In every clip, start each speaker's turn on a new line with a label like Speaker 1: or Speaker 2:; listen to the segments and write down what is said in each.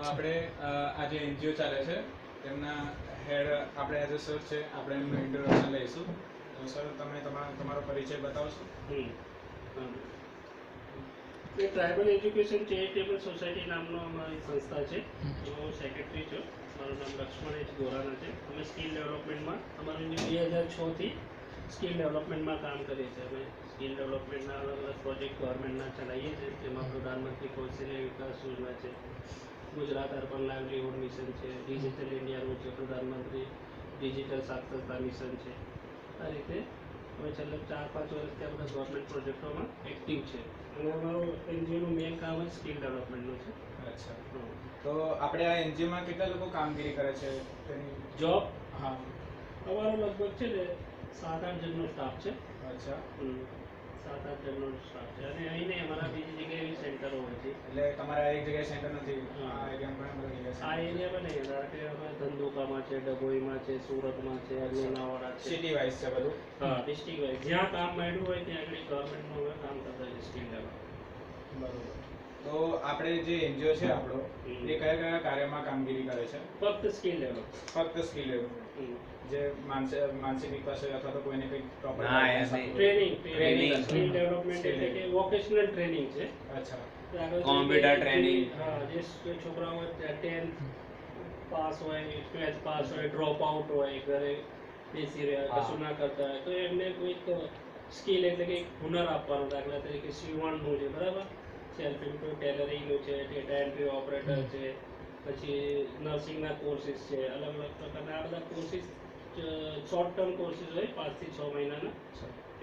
Speaker 1: આપણે આ જે એનજીઓ ચાલે છે તેમના હેડ આપણે એઝ અ સર છે, આપણે એમનું ઇન્ટ્રોડક્શન લઈશું. તો સર તમે તમારો પરિચય બતાવશો?
Speaker 2: ટ્રાઇબલ એજ્યુકેશન ચેરિટેબલ સોસાયટી નામનો અમારી સંસ્થા છે. હું સેક્રેટરી છું. મારું નામ લક્ષ્મણ એચ ગોરાના છે. અમે સ્કિલ ડેવલપમેન્ટમાં અમારું 2006થી સ્કિલ ડેવલપમેન્ટમાં કામ કરીએ છીએ. અમે સ્કિલ ડેવલપમેન્ટના અલગ અલગ પ્રોજેક્ટ ગવર્મેન્ટના ચલાવીએ છીએ. જેમાં પ્રધાનમંત્રી કૌશલ્ય વિકાસ યોજના છે, ગુજરાત અર્બન લાઇવલીહુડ મિશન છે, ડિજિટલ ઇન્ડિયાનું છે, પ્રધાનમંત્રી ડિજિટલ સાક્ષરતા મિશન છે. આ રીતે અમે છેલ્લા 4-5 વર્ષથી આ બધા ગવર્મેન્ટ પ્રોજેક્ટોમાં એક્ટિવ છે. અને અમારું એનજીઓનું મેઇન કામ જ સ્કિલ ડેવલપમેન્ટનું છે.
Speaker 1: અચ્છા, તો આપણે આ એનજીઓમાં કેટલા લોકો કામગીરી કરે છે?
Speaker 2: જોબ
Speaker 1: હા,
Speaker 2: અમારો લગભગ છે ને 7-8 જણનો સ્ટાફ છે.
Speaker 1: અચ્છા,
Speaker 2: 7-8 જણનો સ્ટાફ છે. અને અહીં નહીં, અમારા બીજી જગ્યાએ એવી સેન્ટરો હોય છે.
Speaker 1: એટલે તમારા એક જગ્યાએ સેન્ટર નથી? આ એરિયામાં ઘણી બધી
Speaker 2: આ
Speaker 1: જગ્યાએ
Speaker 2: એરિયામાં નહીં, ધારો કે અમે ધંધુકામાં છે, ડભોઈમાં છે, સુરતમાં છે, લુણાવાડા છે.
Speaker 1: સિટી વાઇઝ છે બધું?
Speaker 2: હા, ડિસ્ટ્રિક્ટ વાઇઝ જ્યાં કામ મળ્યું હોય ત્યાં આગળ ગવર્મેન્ટનું અમે કામ કરતા હોઈએ સ્કિલ ડેવલપમેન્ટ.
Speaker 1: બરોબર. તો આપણે જે એનજીઓ છે આપણો, એ કયા કયા કાર્યમાં કામગીરી કરે છે?
Speaker 2: ફક્ત સ્કિલ ડેવલપમેન્ટ.
Speaker 1: ફક્ત સ્કિલ જે માનસિક વિકાસ હોય અથવા તો કોઈને કંઈક પ્રોપર
Speaker 2: ટ્રેનિંગ સ્કિલ ડેવલપમેન્ટ એટલે કે વોકેશનલ ટ્રેનિંગ છે.
Speaker 1: અચ્છા,
Speaker 3: કોમ્પ્યુટર ટ્રેનિંગ.
Speaker 2: હા, જે છોકરાઓ 10th પાસ હોય, 12th પાસ હોય, ડ્રોપ આઉટ હોય, ઘરે બેસી રહ્યા, કશું ના કરતા હોય, તો એમને કોઈક સ્કિલ એટલે કે હુનર આપવાનું. દાખલા તરીકે સીવણનું છે, બરાબર, સેલ્ફ ઇમ્પ્રૂવ ટેલરિંગનું છે, ડેટા એન્ટ્રી ઓપરેટર છે, પછી નર્સિંગના કોર્સિસ છે, અલગ અલગ પ્રકારના આ બધા કોર્સિસ શોર્ટ ટર્મ કોર્સિસ હોય 5 થી 6 મહિનાના.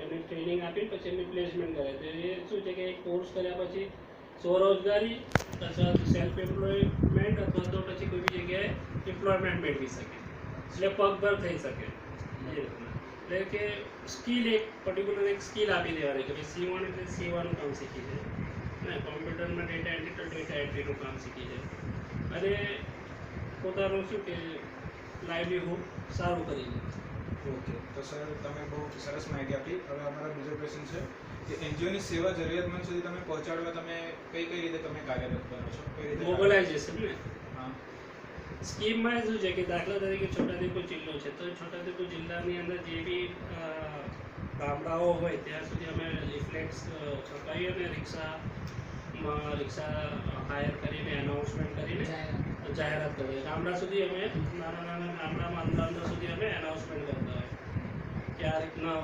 Speaker 2: એમને ટ્રેનિંગ આપી પછી એમની પ્લેસમેન્ટ કરે. તો એ શું છે કે કોર્સ કર્યા પછી સ્વરોજગારી અથવા સેલ્ફ એમ્પ્લોયમેન્ટ અથવા તો પછી કોઈ બી જગ્યાએ એમ્પ્લોયમેન્ટ મેળવી શકે, એટલે પગભર થઈ શકે. એ રીતના એટલે કે સ્કિલ એક પર્ટિક્યુલર એક સ્કિલ આપી દેવાની કે ભાઈ સીવણ એટલે સીવવાનું કામ શીખી જાય, ને કોમ્પ્યુટરમાં ડેટા એન્ટ્રી તો ડેટા એન્ટ્રીનું કામ શીખી જાય, અને પોતાનું શું કે લાઇવલીહુડ સારું કરી લે.
Speaker 1: ઓકે. તો સર તમે બહુ સરસ માહિતી આપી. હવે અમારો બીજો ક્વેશ્ચન છે કે એનજીઓની સેવા જરૂરિયાતમંદ સુધી તમે પહોંચાડવા તમે કઈ રીતે તમે કાર્યરત કરો છો? કઈ રીતે?
Speaker 2: મોબિલાઇઝેશન ને
Speaker 1: હા,
Speaker 2: સ્કીમમાં શું છે કે દાખલા તરીકે છોટાઉદેપુર જિલ્લો છે, તો છોટાઉદેપુર જિલ્લાની અંદર જે બી ગામડાઓ હોય ત્યાં સુધી અમે લિફલેટ્સ છપાવી અને રિક્ષા હાયર કરીને એનાઉન્સમેન્ટ કરીને જાહેરાત કરીએ. ગામડા સુધી અમે નાના ગામડામાં અંદર સુધી અમે એનાઉન્સમેન્ટ કરતા હોય કે આ રીતના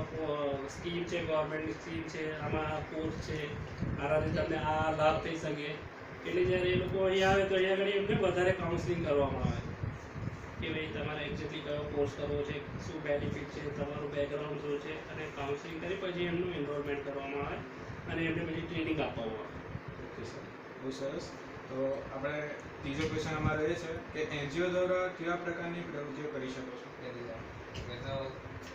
Speaker 2: સ્કીમ છે, ગવર્મેન્ટની સ્કીમ છે, આમાં કોર્સ છે, આનાથી તમને આ લાભ થઈ શકે. એટલે જ્યારે એ લોકો અહીંયા આવે તો અહીંયા આગળ એમને વધારે કાઉન્સલિંગ કરવામાં આવે કે ભાઈ તમારે એક્ઝેક્ટલી કયો કોર્સ કરવો છે, શું બેનિફિટ છે, તમારું બેકગ્રાઉન્ડ શું છે, અને કાઉન્સલિંગ કરી પછી એમનું એનરોલમેન્ટ કરવામાં આવે અને એમને પછી ટ્રેનિંગ આપવામાં આવે.
Speaker 1: ઓકે સર, બહુ સરસ. તો આપણે ત્રીજો ક્વેશ્ચન અમારો એ છે કે એનજીઓ દ્વારા કેવા પ્રકારની પ્રવૃત્તિઓ કરી શકો છો?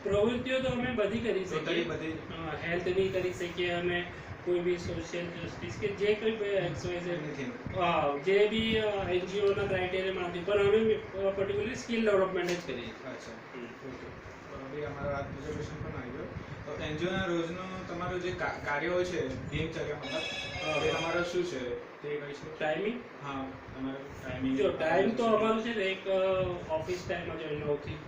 Speaker 2: પ્રવૃત્તિઓ તો અમે બધી કરી શકીએ.
Speaker 1: બધી
Speaker 2: હેલ્થની કરી શકીએ, અમે કોઈ બી સોશિયલ જસ્ટિસ કે જે કોઈ જે બી એનજીઓના ક્રાઇટેરિયામાંથી, પણ અમે પર્ટિક્યુલરલી સ્કિલ ડેવલપમેન્ટ જ કરીએ.
Speaker 1: અચ્છા, ઓકે. તો હવે અમારો આ બીજો ક્વેશ્ચન પણ આવી ગયો. તો એનજીઓના રોજનું તમારું જે કાર્ય હોય છે, દિનચર્યા મતલબ એ તમારો શું છે તે કહીશું?
Speaker 2: ટાઈમિંગ?
Speaker 1: હા, તમારો ટાઈમિંગ.
Speaker 2: જો ટાઈમ તો અમારું છે ને એક ઓફિસ ટાઈમ જ હોય 9 થી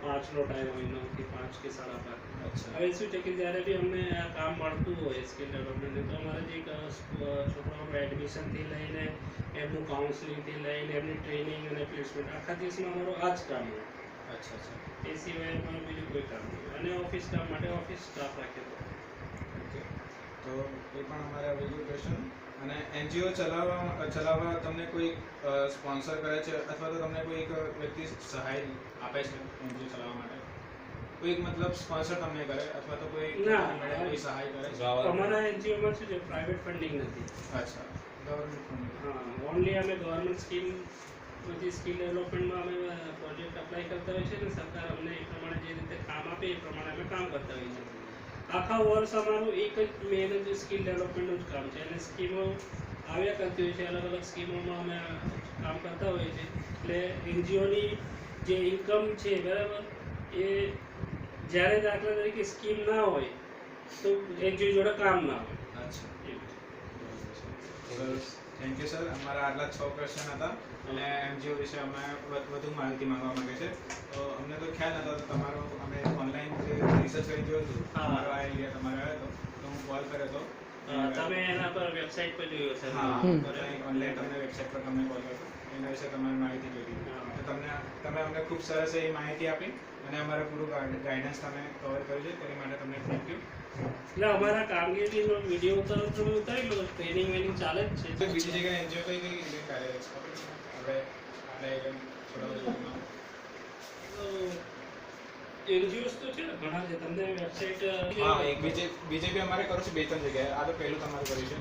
Speaker 2: 5નો ટાઈમ હોય, 9 થી 5 કે 5:30.
Speaker 1: અચ્છા,
Speaker 2: હવે શું છે કે જ્યારે બી અમને આ કામ મળતું હોય સ્કિલ ડેવલપમેન્ટ, તો અમારે જે છોકરાઓનું એડમિશનથી લઈને એમનું કાઉન્સલિંગથી લઈને એમની ટ્રેનિંગ અને પ્લેસમેન્ટ આખા દિવસમાં અમારું આ જ કામ હોય.
Speaker 1: અચ્છા, અચ્છા,
Speaker 2: એ સિવાય અમારું બીજું કોઈ કામ નહીં. અને ઓફિસ કામ માટે ઓફિસ સ્ટાફ રાખેલો.
Speaker 1: ઓકે. તો એ પણ અમારા બીજું ક્વેશ્ચન. અને એનજીઓ ચલાવવા તમને કોઈ સ્પોન્સર કરે છે અથવા તો તમને કોઈ એક વ્યક્તિ સહાય આપે છે એનજીઓ ચલાવવા માટે? કોઈક મતલબ સ્પોન્સર તમને કરે અથવા તો કોઈ સહાય કરે છે?
Speaker 2: અમારા એનજીઓમાં શું છે, પ્રાઇવેટ ફંડિંગ નથી.
Speaker 1: અચ્છા, ગવર્મેન્ટ ફંડિંગ.
Speaker 2: હા, ઓનલી અમે ગવર્મેન્ટ સ્કીમ બધી સ્કિલ ડેવલપમેન્ટમાં અમે પ્રોજેક્ટ અપ્લાય કરતા હોઈએ છીએ, અને સરકાર અમને એ પ્રમાણે જે રીતે કામ આપે એ પ્રમાણે અમે કામ કરતા હોઈએ છીએ. આખા વર્ષ અમારું એક જ મેન જ સ્કિલ ડેવલપમેન્ટનું જ કામ છે, અને સ્કીમો આવ્યા કરતી હોય છે. અલગ અલગ સ્કીમોમાં અમે કામ કરતા હોઈએ છીએ. એટલે એનજીઓની જે ઇન્કમ છે, બરાબર, એ જ્યારે દાખલા તરીકે સ્કીમ ના હોય તો એનજીઓ જોડે કામ ના હોય.
Speaker 1: અચ્છા,
Speaker 2: એવું.
Speaker 1: સરસ. Thank you sir. અમારા આટલા 6 ક્વેશ્ચન હતા અને એનજીઓ વિશે અમે વધુ માહિતી માંગવા માંગે છે. તો અમને તો ખ્યાલ નતો, તો તમારો અમે ઓનલાઈન રિસર્ચ કરી જોયું હતું,
Speaker 2: હા.
Speaker 1: તમારો આ આઈડિયા તમારે આવ્યો હતો, તો હું કોલ કર્યો હતો.
Speaker 2: તમે એના પર વેબસાઇટ પર જોયું હશે
Speaker 1: હા, ઓનલાઈન તમને વેબસાઇટ પર તમને કોલ કર્યો, એના વિશે તમારી માહિતી જોઈતી. તો તમે અમને ખૂબ સરસ એવી માહિતી આપી અને અમારું પૂરું ગાઈડન્સ તમે કવર કર્યું છે, તેની માટે તમને થેન્ક યુ.
Speaker 2: એટલે અમારા કામગીરીનો વિડીયો ઉતારો તમે ઉતારી લો, ટ્રેનિંગ વેનિંગ ચાલે જ છે.
Speaker 1: બીજી જગ્યાએ એનજીઓ કઈ રીતે કાર્યરત છે? આપણે થોડા
Speaker 2: એનજીઓસ તો છે ને ઘણા છે, તમને વેબસાઇટ
Speaker 1: હા, એક બીજે બી અમારે કરું છું 2-3 જગ્યાએ. આ તો પહેલું તમારું કર્યું છે.